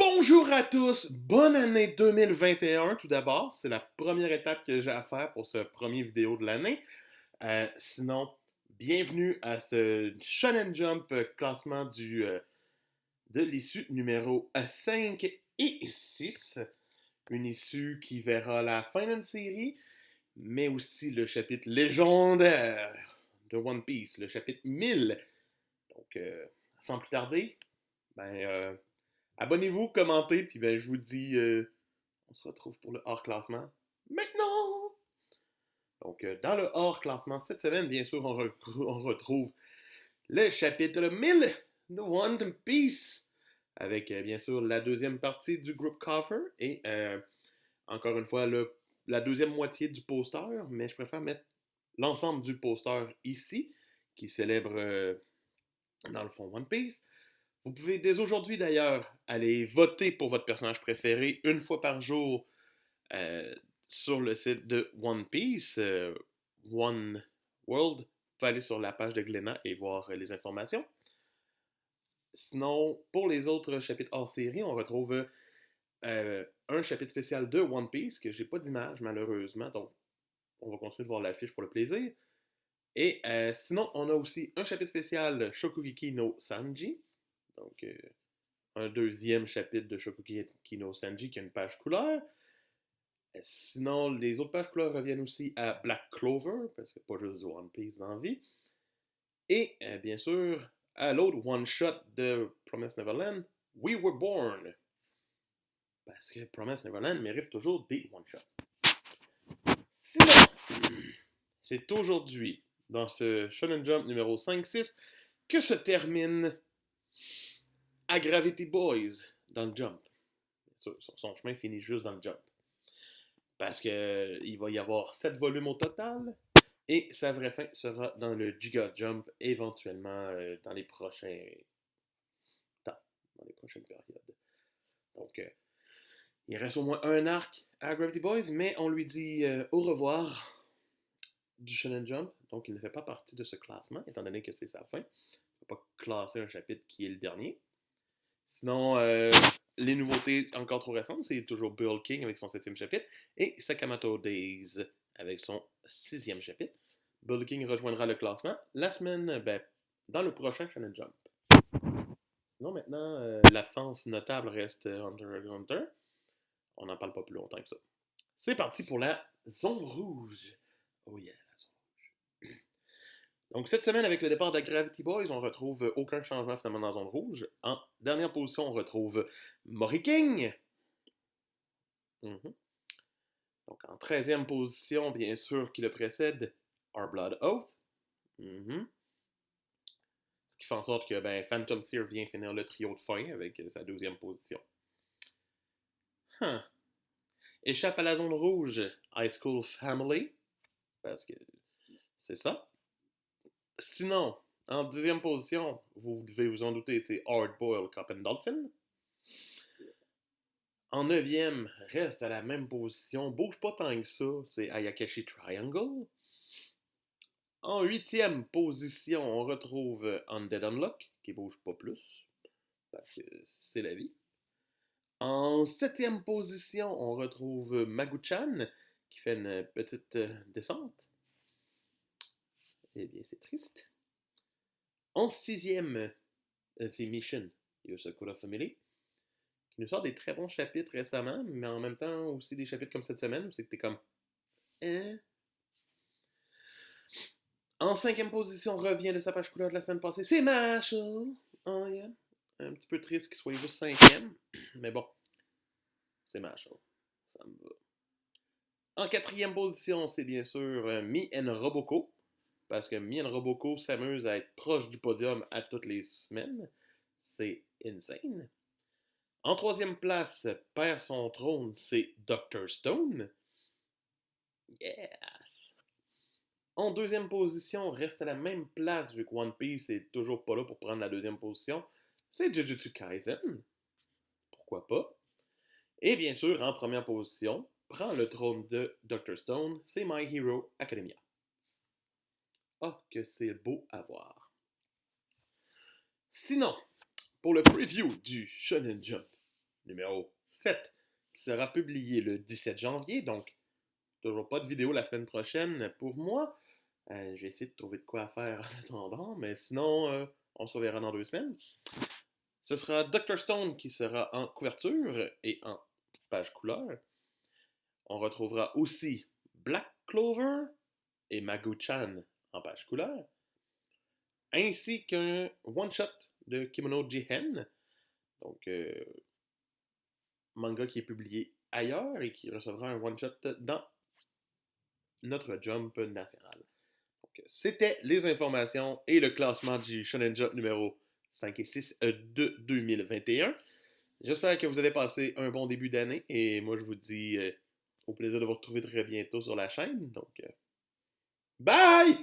Bonjour à tous, bonne année 2021 tout d'abord. C'est la première étape que j'ai à faire pour ce premier vidéo de l'année. Sinon, bienvenue à ce Shonen Jump classement de l'issue numéro 5 et 6. Une issue qui verra la fin d'une série, mais aussi le chapitre légendaire de One Piece, le chapitre 1000. Donc, sans plus tarder, ben, abonnez-vous, commentez, puis ben, je vous dis, on se retrouve pour le hors-classement maintenant! Donc, dans le hors-classement, cette semaine, bien sûr, on retrouve le chapitre 1000 de One Piece, avec, bien sûr, la deuxième partie du groupe cover, et encore une fois, la deuxième moitié du poster, mais je préfère mettre l'ensemble du poster ici, qui célèbre, dans le fond, One Piece. Vous pouvez dès aujourd'hui d'ailleurs aller voter pour votre personnage préféré une fois par jour euh, sur le site de One Piece, One World. Vous pouvez aller sur la page de Glénat et voir les informations. Sinon, pour les autres chapitres hors série, on retrouve un chapitre spécial de One Piece que j'ai pas d'image malheureusement, donc on va continuer de voir l'affiche pour le plaisir. Et sinon, on a aussi un chapitre spécial Shokugeki no Sanji. Donc, un deuxième chapitre de Shokugeki no Sanji qui a une page couleur. Sinon, les autres pages couleurs reviennent aussi à Black Clover, parce qu'il n'y a pas juste One Piece dans la vie. Et bien sûr, à l'autre one-shot de Promise Neverland, We Were Born. Parce que Promise Neverland mérite toujours des one-shots. Sinon, c'est aujourd'hui, dans ce Shonen Jump numéro 5-6, que se termine à Gravity Boys dans le Jump. Son chemin finit juste dans le Jump. Parce qu'il va y avoir 7 volumes au total. Et sa vraie fin sera dans le Giga Jump, éventuellement dans les prochains temps, dans les prochaines périodes. Donc, il reste au moins un arc à Gravity Boys, mais on lui dit au revoir du Shonen Jump. Donc, il ne fait pas partie de ce classement, étant donné que c'est sa fin. Il ne va pas classer un chapitre qui est le dernier. Sinon, les nouveautés encore trop récentes, c'est toujours Bull King avec son 7e chapitre et Sakamoto Days avec son 6e chapitre. Bull King rejoindra le classement la semaine, dans le prochain Shonen Jump. Sinon, maintenant, l'absence notable reste Hunter x Hunter. On n'en parle pas plus longtemps que ça. C'est parti pour la zone rouge. Oh yeah, la zone rouge. Donc, cette semaine, avec le départ de Gravity Boys, on retrouve aucun changement finalement dans la zone rouge. En dernière position, on retrouve Mori King. Donc, en 13e position, bien sûr, qui le précède, Our Blood Oath. Ce qui fait en sorte que Phantom Seer vient finir le trio de fin avec sa 12e position. Échappe à la zone rouge, High School Family, parce que c'est ça. Sinon, en 10e position, vous devez vous en douter, c'est Hard Boiled Cop and Dolphin. En 9e, reste à la même position, bouge pas tant que ça, c'est Ayakashi Triangle. En 8e position, on retrouve Undead Unlock, qui bouge pas plus, parce que c'est la vie. En 7e position, on retrouve Magu-chan, qui fait une petite descente. Eh bien, c'est triste. En 6e, c'est Mission, Yosakura Family, qui nous sort des très bons chapitres récemment, mais en même temps aussi des chapitres comme cette semaine, où c'est que t'es comme... En 5e position, revient de sa page couleur de la semaine passée, c'est Marshall. Oh yeah. Un petit peu triste qu'il soit juste 5e, mais bon, c'est Marshall. Ça me va. En 4e position, c'est bien sûr Mi and Roboko, parce que Mi and Roboko s'amuse à être proche du podium à toutes les semaines. C'est insane. En 3e place, perd son trône, c'est Dr. Stone. Yes! En 2e position, reste à la même place vu que One Piece est toujours pas là pour prendre la 2e position. C'est Jujutsu Kaisen. Pourquoi pas? Et bien sûr, en première position, prend le trône de Dr. Stone, c'est My Hero Academia. Oh, que c'est beau à voir. Sinon, pour le preview du Shonen Jump numéro 7, qui sera publié le 17 janvier, donc toujours pas de vidéo la semaine prochaine pour moi. Je vais essayer de trouver de quoi faire en attendant, mais sinon, on se reverra dans 2 semaines. Ce sera Dr. Stone qui sera en couverture et en page couleur. On retrouvera aussi Black Clover et Magu-chan en page couleur, ainsi qu'un one-shot de Kimono Jihen, donc manga qui est publié ailleurs et qui recevra un one-shot dans notre Jump national. C'était les informations et le classement du Shonen Jump numéro 5 et 6 de 2021. J'espère que vous avez passé un bon début d'année et moi je vous dis au plaisir de vous retrouver très bientôt sur la chaîne. Donc, bye!